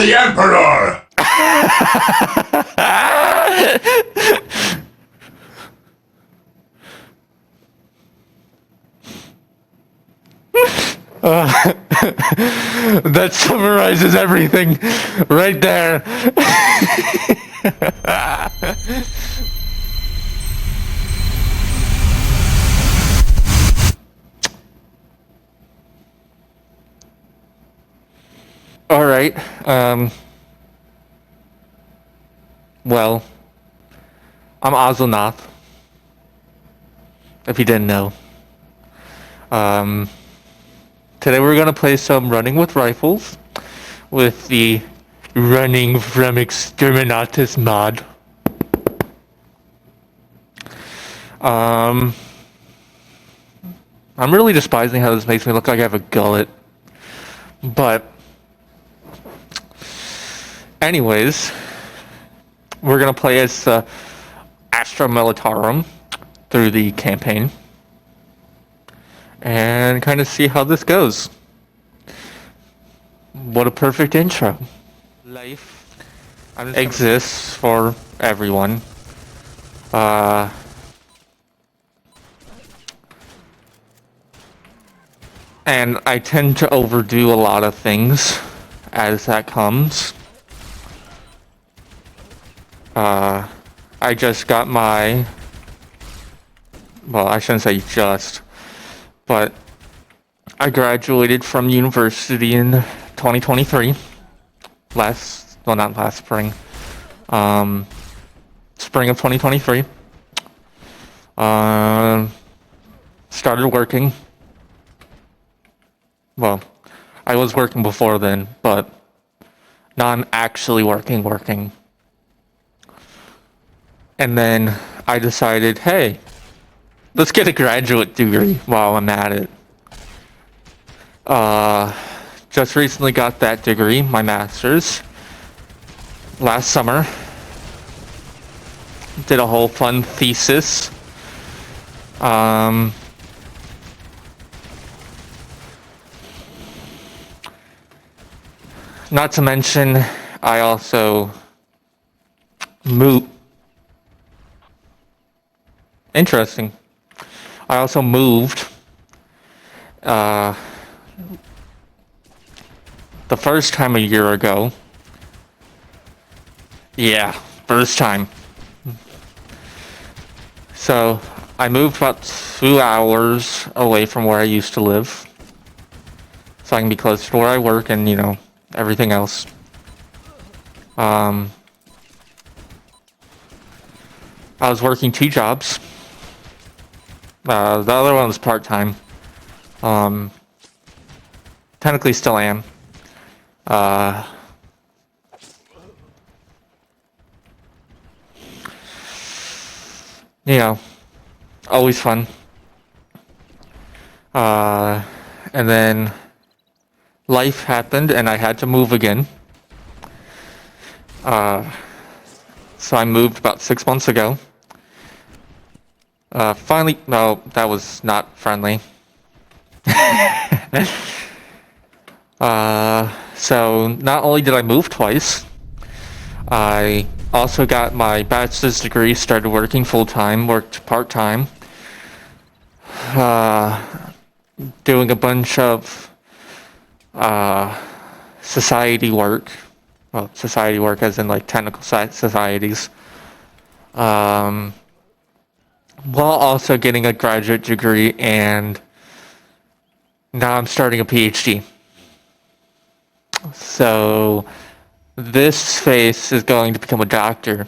the Emperor! That summarizes everything right there. All right. Well, I'm Ozelnoth, if you didn't know. Today we're going to play some running with rifles with the Running from Exterminatus mod. I'm really despising how this makes me look like I have a gullet. But anyways, we're going to play as Astra Militarum through the campaign and kind of see how this goes. What a perfect intro. Life exists for everyone. And I tend to overdo a lot of things as that comes. I just got my... Well, I shouldn't say just, but I graduated from university in 2023. Well, not last spring. Spring of 2023. Started working. Well, I was working before then, but now I'm actually working. And then I decided, hey, let's get a graduate degree while I'm at it. Just recently got that degree, my master's, last summer. Did a whole fun thesis. Not to mention, I also moved. Interesting. I also moved. The first time a year ago. Yeah, first time. So, I moved about 2 hours away from where I used to live. So I can be closer to where I work and, you know, everything else. I was working 2 jobs. The other one was part-time. Technically still am. You know, always fun. And then life happened and I had to move again. So I moved about 6 months ago. Finally, no, that was not friendly. So not only did I move twice, I also got my bachelor's degree, started working full-time, worked part-time, doing a bunch of society work. Well, society work as in like technical societies. While also getting a graduate degree, and now I'm starting a PhD. So this face is going to become a doctor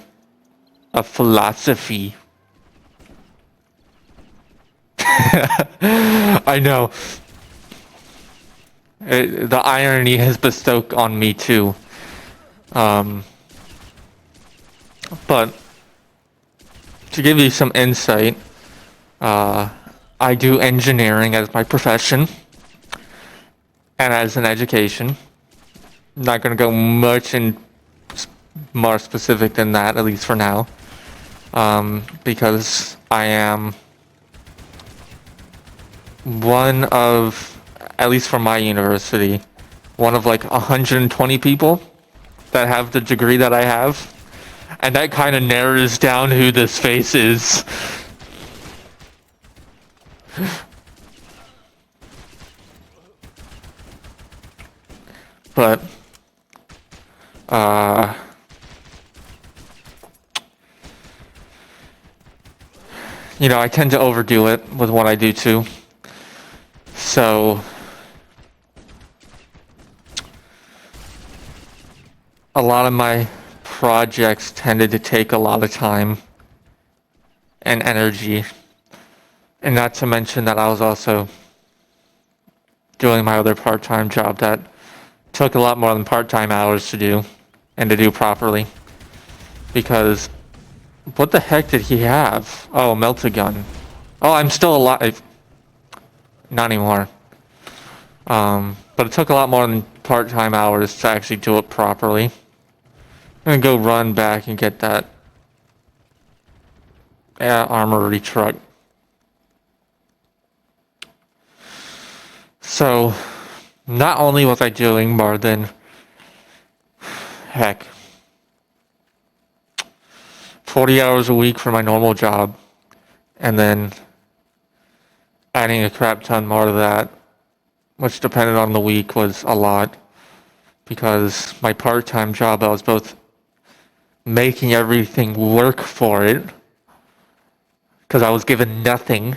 of philosophy. I know. The irony has bestowed on me too. But to give you some insight, I do engineering as my profession and as an education. I'm not going to go much in more specific than that, at least for now, because I am one of, at least for my university, one of like 120 people that have the degree that I have. And that kind of narrows down who this face is. But, you know, I tend to overdo it with what I do too. So, a lot of my projects tended to take a lot of time and energy. And not to mention that I was also doing my other part-time job that took a lot more than part-time hours to do and to do properly. Because what the heck did he have? Oh, melted gun. Oh, I'm still alive. Not anymore. But it took a lot more than part-time hours to actually do it properly. I'm gonna go run back and get that armory truck. So, not only was I doing more than, heck, 40 hours a week for my normal job, and then adding a crap ton more to that, which depended on the week was a lot, because my part-time job, I was both making everything work for it, because I was given nothing,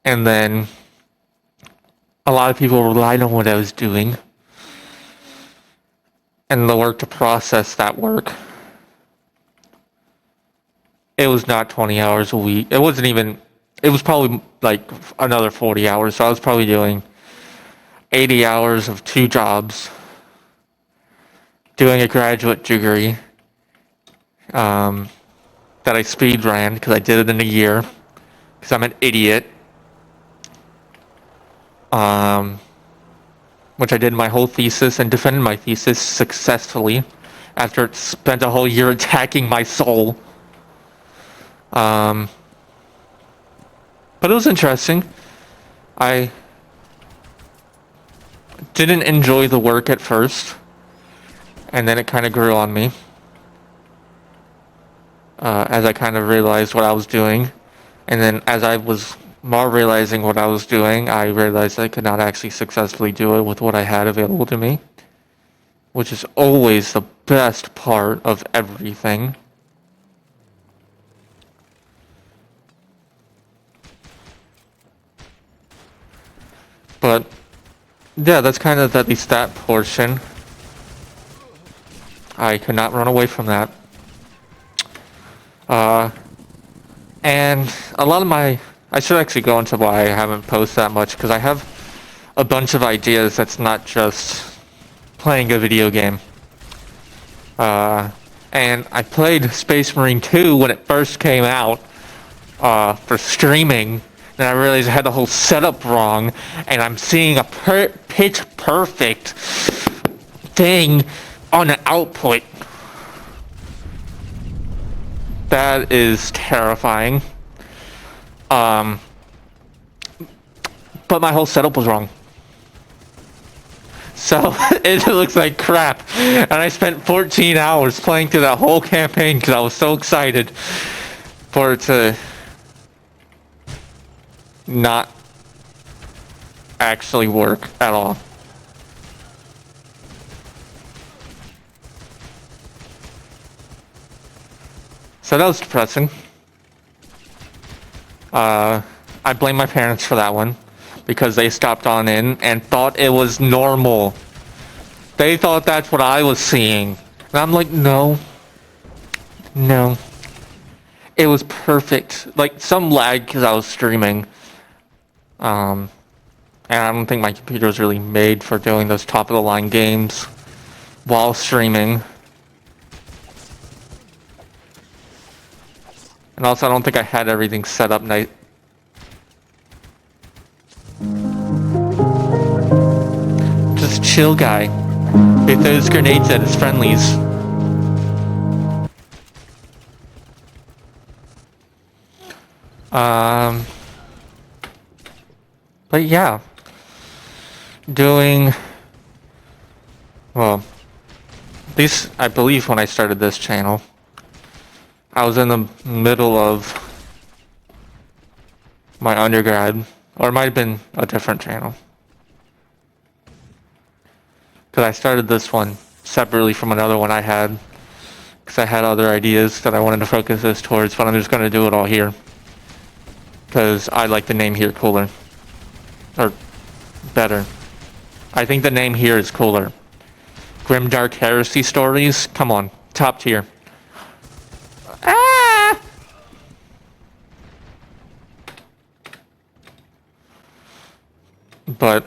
and then a lot of people relied on what I was doing, and the work to process that work. It was not 20 hours a week. It wasn't even, it was probably like another 40 hours, so I was probably doing 80 hours of 2 jobs, doing a graduate degree that I speed ran because I did it in a year because I'm an idiot, which I did my whole thesis and defended my thesis successfully after it spent a whole year attacking my soul. But it was interesting. I didn't enjoy the work at first, and then it kind of grew on me as I kind of realized what I was doing. And then as I was more realizing what I was doing, I realized I could not actually successfully do it with what I had available to me, which is always the best part of everything. But yeah, that's kind of at least that portion. I could not run away from that. And a lot of my... I should actually go into why I haven't posted that much, because I have a bunch of ideas that's not just playing a video game. And I played Space Marine 2 when it first came out for streaming. Then I realized I had the whole setup wrong, and I'm seeing a pitch perfect thing on the output. That is terrifying. But my whole setup was wrong. So it looks like crap. And I spent 14 hours playing through that whole campaign because I was so excited for it to not actually work at all. So that was depressing. I blame my parents for that one, because they stopped on in and thought it was normal. They thought that's what I was seeing. And I'm like, no. It was perfect. Like, some lag because I was streaming. And I don't think my computer was really made for doing those top-of-the-line games while streaming. And also, I don't think I had everything set up nice. Just chill guy. He throws grenades at his friendlies. But yeah. Doing Well, at least I believe when I started this channel, I was in the middle of my undergrad, or it might have been a different channel. Because I started this one separately from another one I had, because I had other ideas that I wanted to focus this towards, but I'm just going to do it all here. Because I like the name here cooler. Or better. I think the name here is cooler. Grimdark Heresy Stories? Come on. Top tier. Ah! But...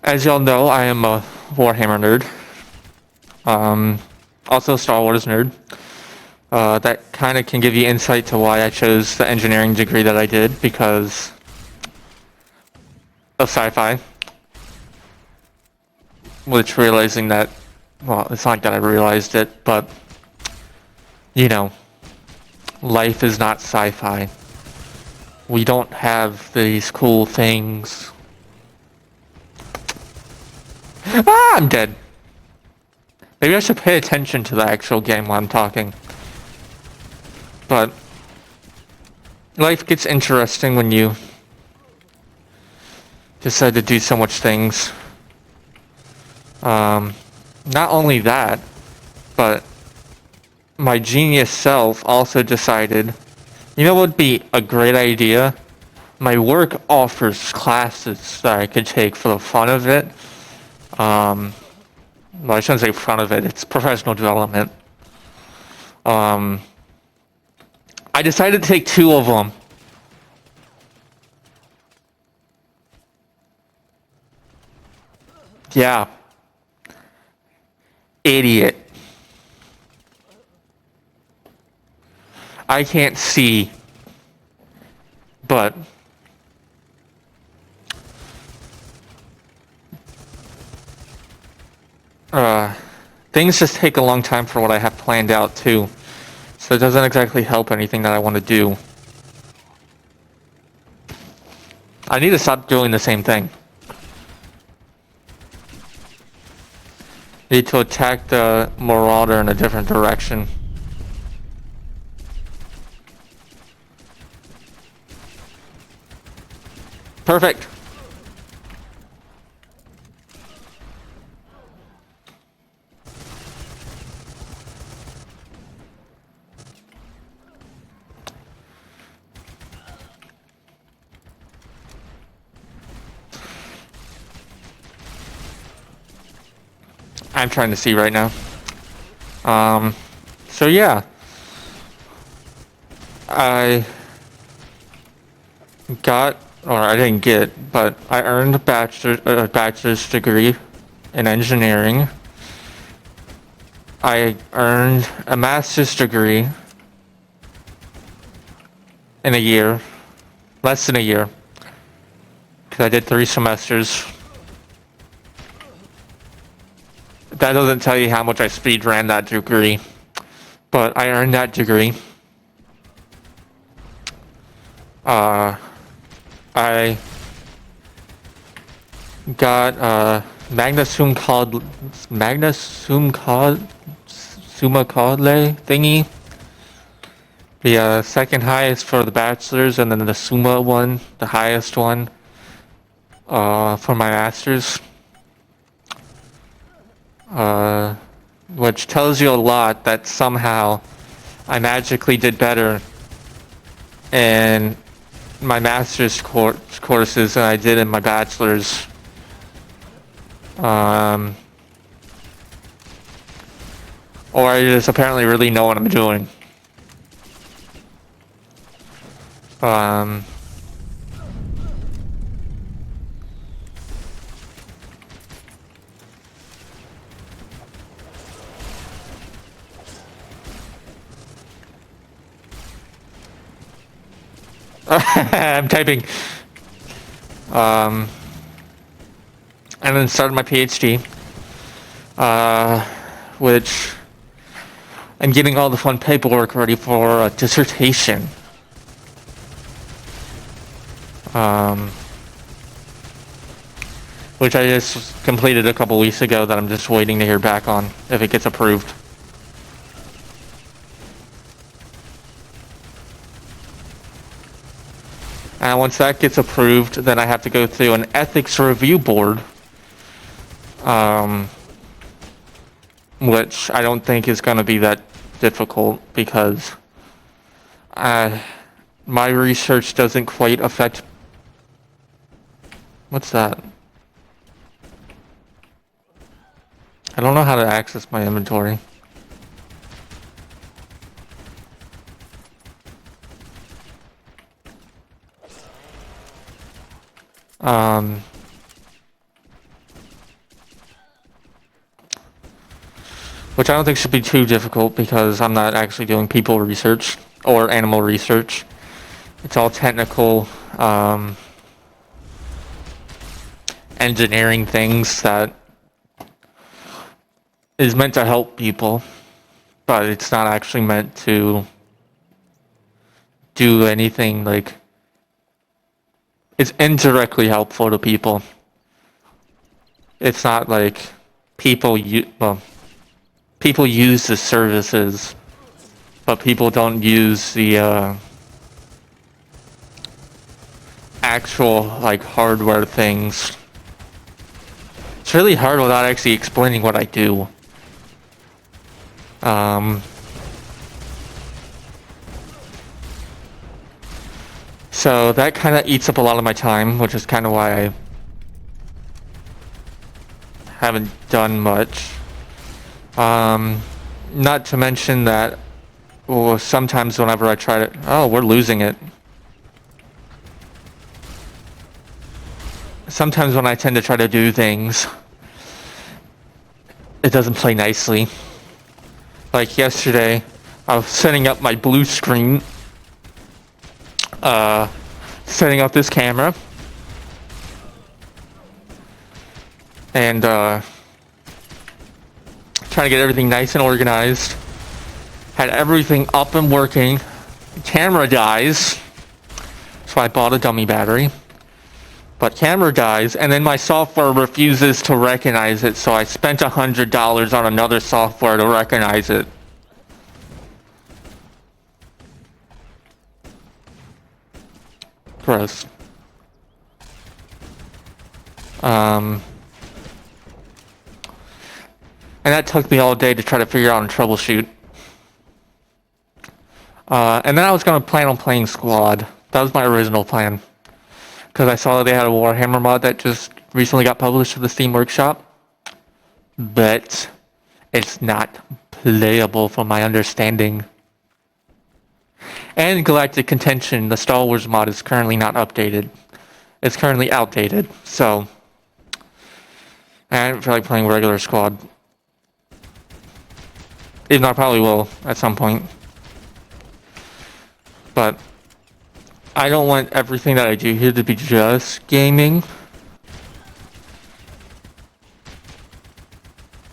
as y'all know, I am a Warhammer nerd. Also a Star Wars nerd. That kind of can give you insight to why I chose the engineering degree that I did, because of sci-fi. Which, realizing that, well, it's not that I realized it, but, you know, life is not sci-fi. We don't have these cool things. Ah, I'm dead. Maybe I should pay attention to the actual game while I'm talking. But life gets interesting when you decide to do so much things. Not only that, but my genius self also decided, you know what would be a great idea? My work offers classes that I could take for the fun of it. Well, I shouldn't say fun of it, it's professional development. I decided to take 2 of them. Yeah. Idiot. I can't see. But... things just take a long time for what I have planned out, too. So it doesn't exactly help anything that I want to do. I need to stop doing the same thing. Need to attack the Marauder in a different direction. Perfect. I'm trying to see right now. So yeah. I got, or I didn't get, but I earned a bachelor's degree in engineering. I earned a master's degree in a year. Less than a year. Because I did 3 semesters. That doesn't tell you how much I speed ran that degree. But I earned that degree. I got magna summa cum laude thingy. The second highest for the bachelor's, and then the summa one, the highest one, for my master's. Which tells you a lot that somehow I magically did better in my master's courses than I did in my bachelor's. Or I just apparently really know what I'm doing. I'm typing. And then started my PhD, which I'm getting all the fun paperwork ready for a dissertation. which I just completed a couple weeks ago that I'm just waiting to hear back on if it gets approved. And once that gets approved, then I have to go through an ethics review board, which I don't think is going to be that difficult because my research doesn't quite affect... What's that? I don't know how to access my inventory. Which I don't think should be too difficult because I'm not actually doing people research or animal research. It's all technical, engineering things that is meant to help people, but it's not actually meant to do anything like... It's indirectly helpful to people. It's not like people use the services, but people don't use the actual like hardware things. It's really hard without actually explaining what I do. So that kind of eats up a lot of my time, which is kind of why I haven't done much. Not to mention that, well, sometimes whenever I try to... Oh, we're losing it. Sometimes when I tend to try to do things, it doesn't play nicely. Like yesterday, I was setting up my blue screen, setting up this camera, and trying to get everything nice and organized. Had everything up and working. Camera dies, so I bought a dummy battery. But camera dies, and then my software refuses to recognize it, so I spent $100 on another software to recognize it. Gross. And that took me all day to try to figure out and troubleshoot. And then I was going to plan on playing Squad. That was my original plan. Because I saw that they had a Warhammer mod that just recently got published to the Steam Workshop. But it's not playable from my understanding. And Galactic Contention, the Star Wars mod, is currently not updated. It's currently outdated, so I don't feel like playing regular Squad. Even though I probably will at some point. But I don't want everything that I do here to be just gaming.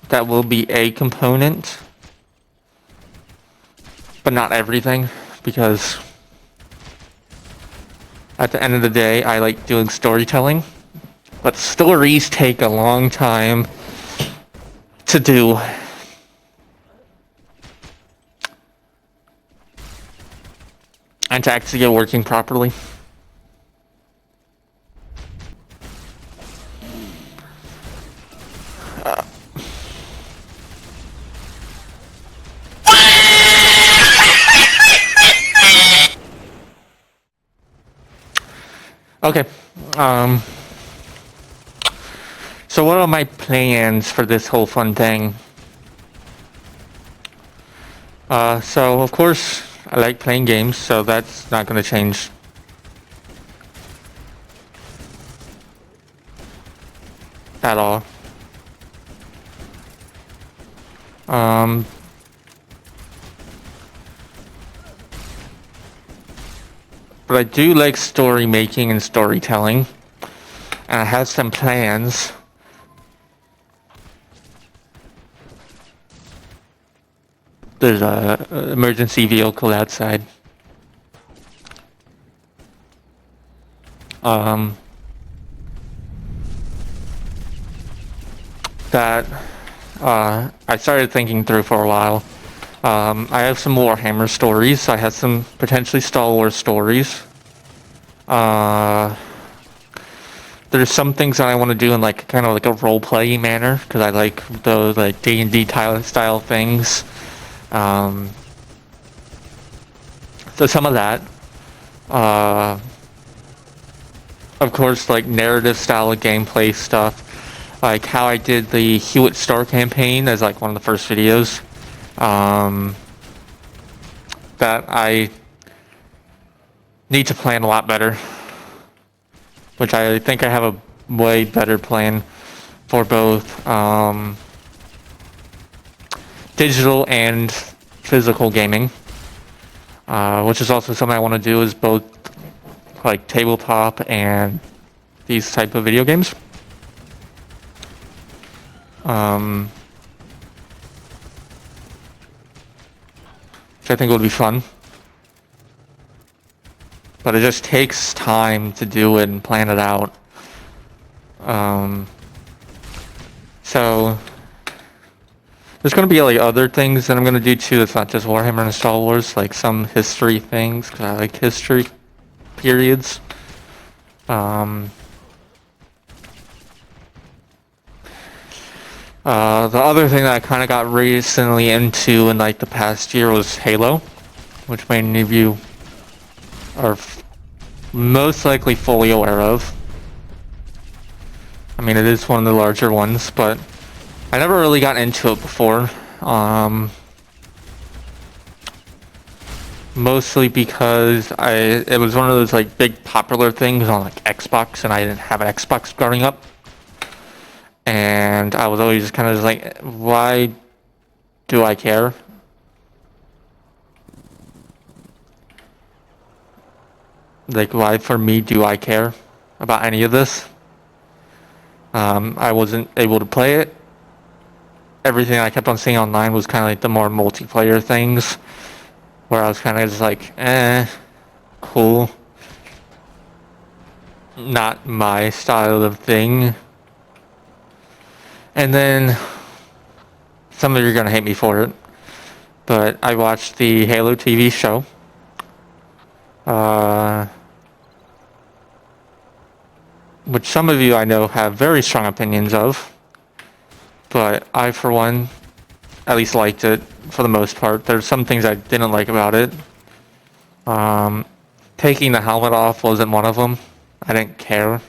That will be a component, but not everything, because at the end of the day, I like doing storytelling, but stories take a long time to do. And to actually get working properly. Okay. So what are my plans for this whole fun thing? So of course, I like playing games, so that's not going to change. At all. But I do like story making and storytelling. And I have some plans. There's a emergency vehicle outside. that I started thinking through for a while. I have some Warhammer stories. I have some potentially Star Wars stories. There's some things that I want to do in like kind of like a role-play manner because I like those like D&D style things. So some of that. Of course, like narrative style of gameplay stuff. Like how I did the Hewitt Star campaign as like one of the first videos. That I need to plan a lot better. Which I think I have a way better plan for both digital and physical gaming. Which is also something I want to do is both like tabletop and these type of video games. Which I think would be fun. But it just takes time to do it and plan it out. So there's going to be like other things that I'm going to do too. It's not just Warhammer and Star Wars, like some history things, because I like history periods. The other thing that I kind of got recently into in like the past year was Halo, which many of you are most likely fully aware of. I mean, it is one of the larger ones, but I never really got into it before. Mostly because it was one of those like big popular things on like Xbox, and I didn't have an Xbox growing up. And I was always just kind of like, why do I care? Like, why for me do I care about any of this? I wasn't able to play it. Everything I kept on seeing online was kind of like the more multiplayer things, where I was kind of just like, cool. Not my style of thing. And then, some of you are going to hate me for it, but I watched the Halo TV show. Which some of you I know have very strong opinions of, but I, for one, at least liked it for the most part. There's some things I didn't like about it. Taking the helmet off wasn't one of them. I didn't care.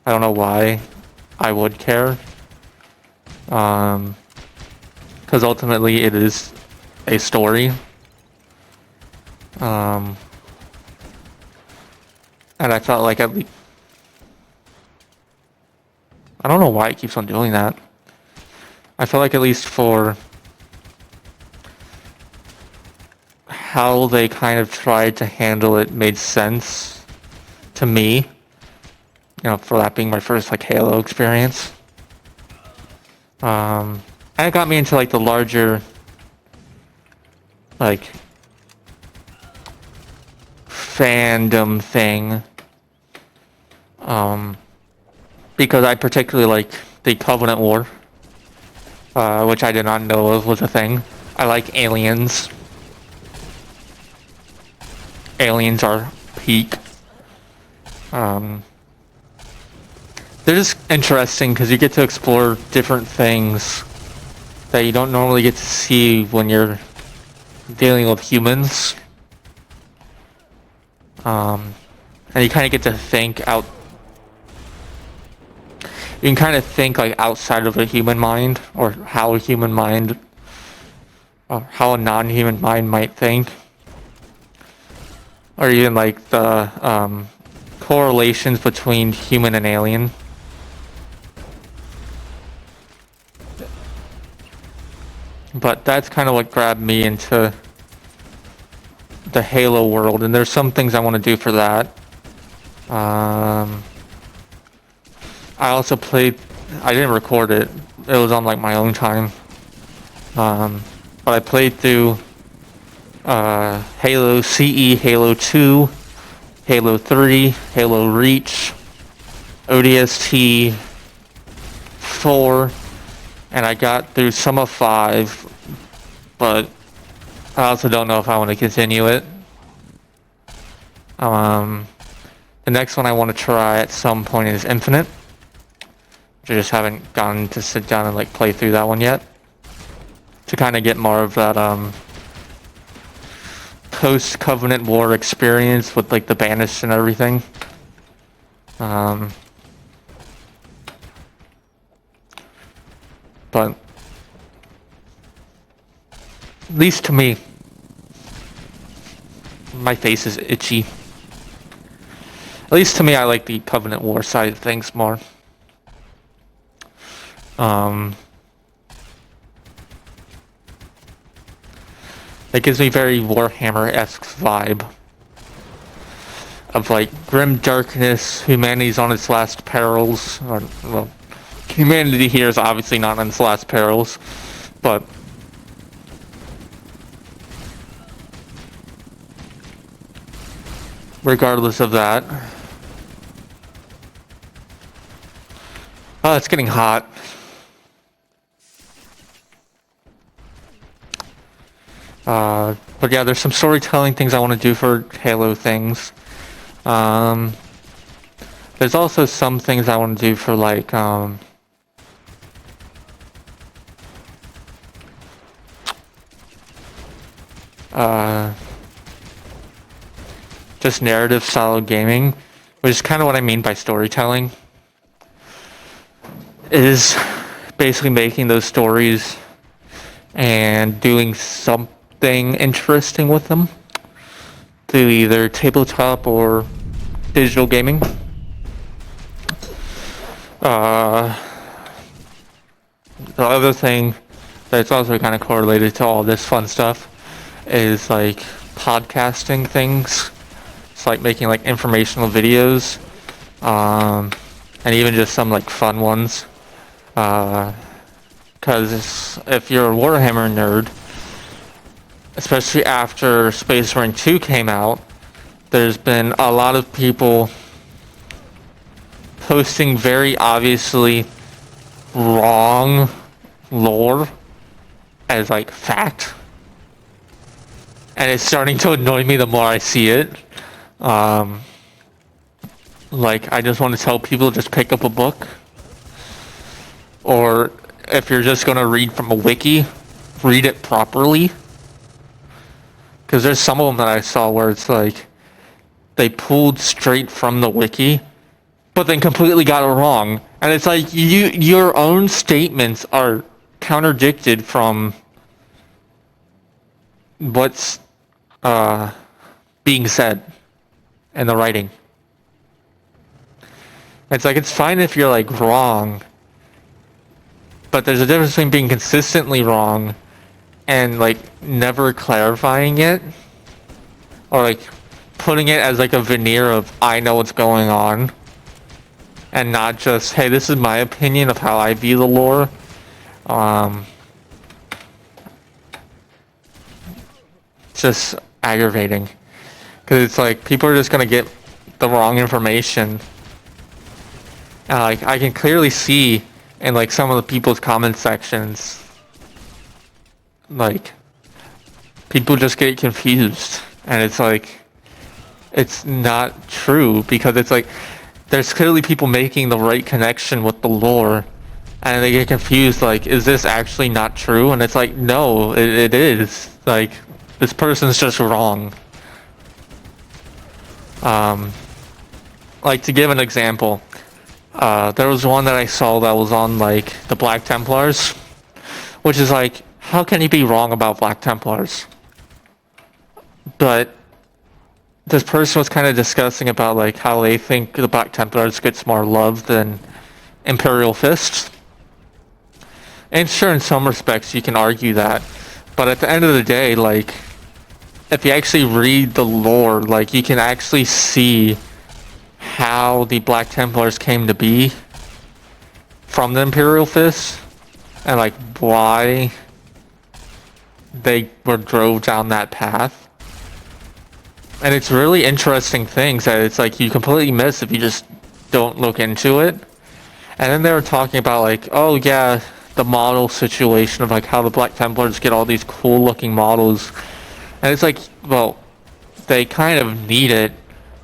I don't know why I would care. Because ultimately it is a story. And I felt like at least, I don't know why it keeps on doing that. I felt like at least for how they kind of tried to handle it made sense to me. You know, for that being my first like Halo experience. And it got me into like the larger like fandom thing. Because I particularly like the Covenant War, which I did not know of was a thing. I like aliens. Aliens are peak. They're just interesting because you get to explore different things that you don't normally get to see when you're dealing with humans. And you kind of get to think out. You can kind of think like outside of a human mind, or how a human mind, or how a non-human mind might think, or even like the correlations between human and alien. But that's kind of what grabbed me into the Halo world, and there's some things I want to do for that. I also played, I didn't record it, it was on like my own time. But I played through Halo CE, Halo 2, Halo 3, Halo Reach, ODST 4, and I got through some of 5, but I also don't know if I want to continue it. The next one I want to try at some point is Infinite. I just haven't gotten to sit down and like play through that one yet, to kind of get more of that post-Covenant War experience with like the Banished and everything. But at least to me, my face is itchy. At least to me, I like the Covenant War side of things more. It gives me very Warhammer-esque vibe of like grim darkness, humanity's on its last perils, or well, humanity here is obviously not on its last perils, but regardless of that, oh, it's getting hot. But yeah, there's some storytelling things I want to do for Halo things. There's also some things I want to do for like just narrative style gaming, which is kind of what I mean by storytelling. Is basically making those stories and doing something interesting with them through either tabletop or digital gaming. The other thing that's also kind of correlated to all this fun stuff is like podcasting things. It's like making like informational videos, and even just some like fun ones. Because if you're a Warhammer nerd, especially after Space Marine 2 came out, there's been a lot of people posting very obviously wrong lore as like fact, and it's starting to annoy me the more I see it. Like, I just want to tell people, just pick up a book, or if you're just going to read from a wiki, read it properly. Because there's some of them that I saw where it's like they pulled straight from the wiki, but then completely got it wrong. And it's like your own statements are contradicted from what's being said in the writing. It's like, it's fine if you're like wrong, but there's a difference between being consistently wrong and like never clarifying it, or like putting it as like a veneer of I know what's going on, and not just, hey, this is my opinion of how I view the lore. Just aggravating, because it's like people are just gonna get the wrong information. And like, I can clearly see in like some of the people's comment sections, like, people just get confused, and it's like, it's not true, because it's like, there's clearly people making the right connection with the lore, and they get confused, like, is this actually not true? And it's like, no, it is. Like, this person's just wrong. Like, to give an example, there was one that I saw that was on, like, the Black Templars, which is like, how can you be wrong about Black Templars? But this person was kind of discussing about like how they think the Black Templars gets more love than Imperial Fists. And sure, in some respects you can argue that, but at the end of the day, like, if you actually read the lore, like, you can actually see how the Black Templars came to be from the Imperial Fists, and like why they were drove down that path. And it's really interesting things that it's like you completely miss if you just don't look into it. And then they were talking about like, oh yeah, the model situation of like how the Black Templars get all these cool looking models. And it's like, well, they kind of need it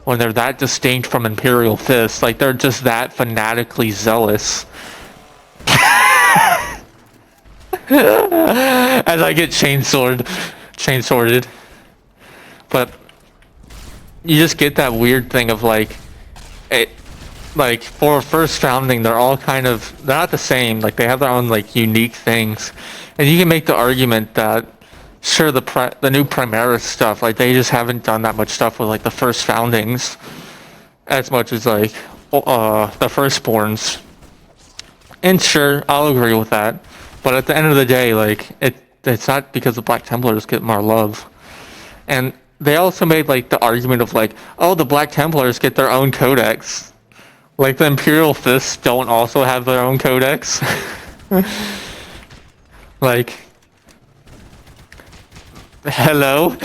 when they're that distinct from Imperial Fists. Like they're just that fanatically zealous. As I get chainsworded. But you just get that weird thing of like, it, like for first founding, they're all kind of, they're not the same. Like they have their own like unique things, and you can make the argument that sure the new Primaris stuff, like they just haven't done that much stuff with like the first foundings as much as like the firstborns. And sure, I'll agree with that. But at the end of the day, like it's not because the Black Templars get more love. And they also made like the argument of like, oh, the Black Templars get their own codex. Like the Imperial Fists don't also have their own codex. Like, hello?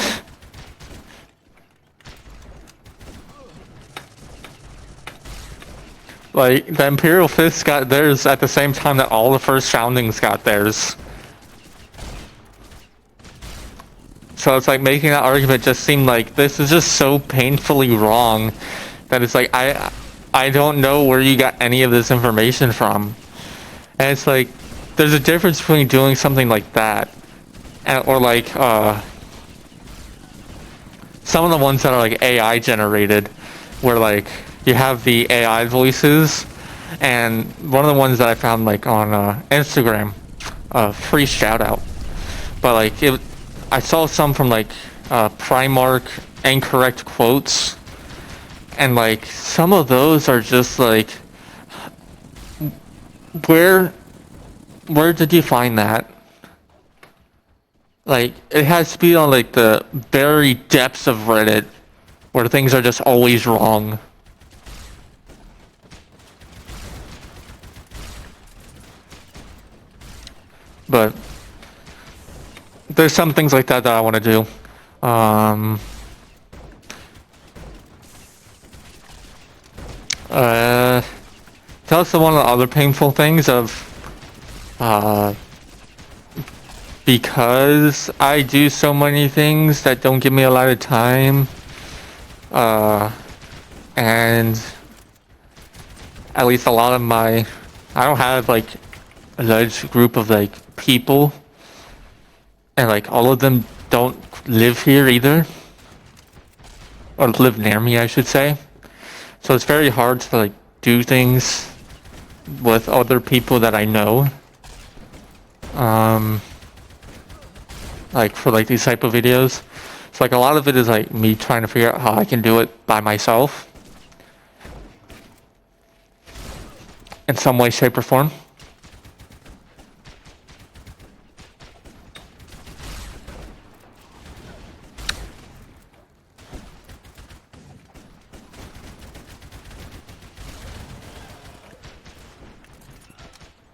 Like, the Imperial Fists got theirs at the same time that all the first foundings got theirs. So it's like making that argument just seem like this is just so painfully wrong that it's like I don't know where you got any of this information from. And it's like there's a difference between doing something like that and, or like some of the ones that are like AI generated where like you have the AI voices, and one of the ones that I found like on Instagram, free shout out, but like I saw some from like Primark incorrect quotes, and like some of those are just like, where did you find that? Like it has to be on like the very depths of Reddit where things are just always wrong. But there's some things like that that I want to do. That's also one of the other painful things of, because I do so many things that don't give me a lot of time, and at least a lot of I don't have like a large group of like people, and like all of them don't live here either, or live near me I should say, so it's very hard to like do things with other people that I know, like for like these type of videos. So like a lot of it is like me trying to figure out how I can do it by myself in some way, shape, or form.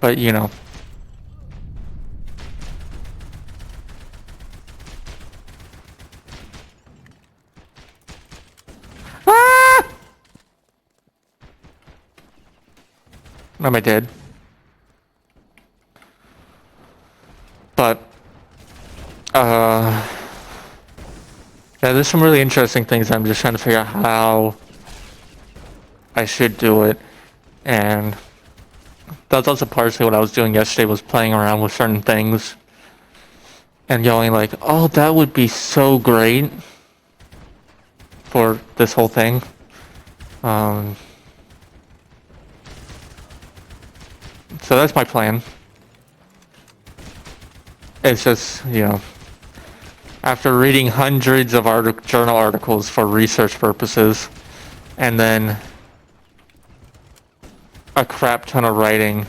But you know, am I dead? But yeah, there's some really interesting things. I'm just trying to figure out how I should do it, and that's also partially what I was doing yesterday, was playing around with certain things and going like, oh, that would be so great for this whole thing. So that's my plan. It's just, you know, after reading hundreds of journal articles for research purposes, and then a crap ton of writing,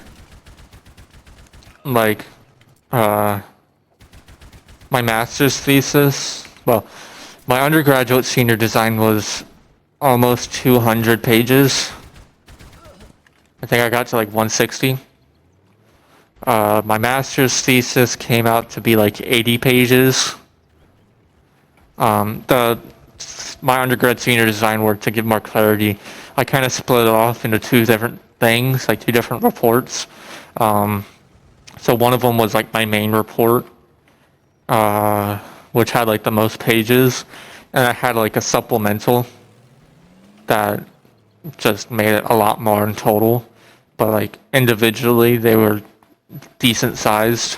like my master's thesis, well, my undergraduate senior design was almost 200 pages. I think I got to like 160. My master's thesis came out to be like 80 pages. The my undergrad senior design work, to give more clarity, I kind of split it off into two different things, like two different reports. So one of them was like my main report, which had like the most pages, and I had like a supplemental that just made it a lot more in total. But like individually, they were decent sized.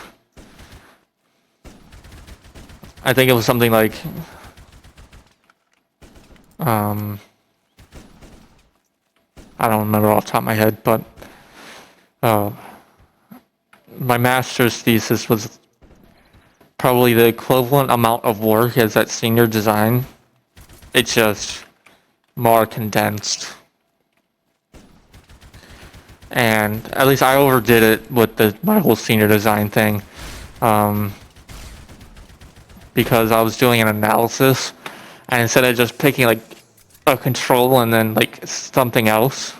I think it was something like I don't remember off the top of my head, but my master's thesis was probably the equivalent amount of work as that senior design. It's just more condensed. And at least I overdid it with my whole senior design thing, because I was doing an analysis, and instead of just picking like a control and then like something else,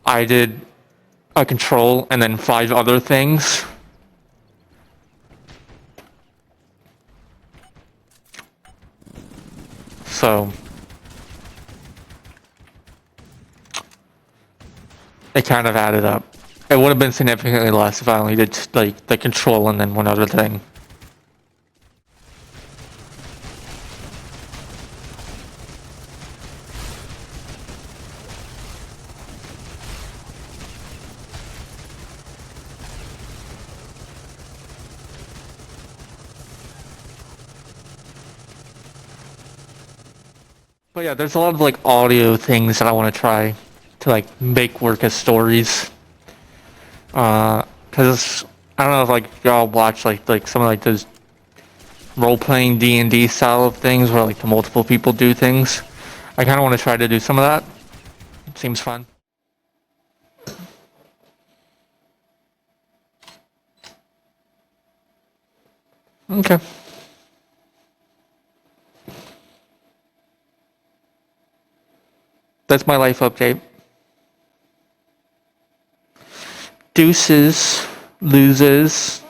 I did a control and then 5 other things. So it kind of added up. It would have been significantly less if I only did like the control and then one other thing. But yeah, there's a lot of like audio things that I want to try to like make work as stories. Cause I don't know if like y'all watch like some of like those role-playing D&D style of things where like the multiple people do things. I kind of want to try to do some of that. It seems fun. Okay. That's my life update. Deuces, loses.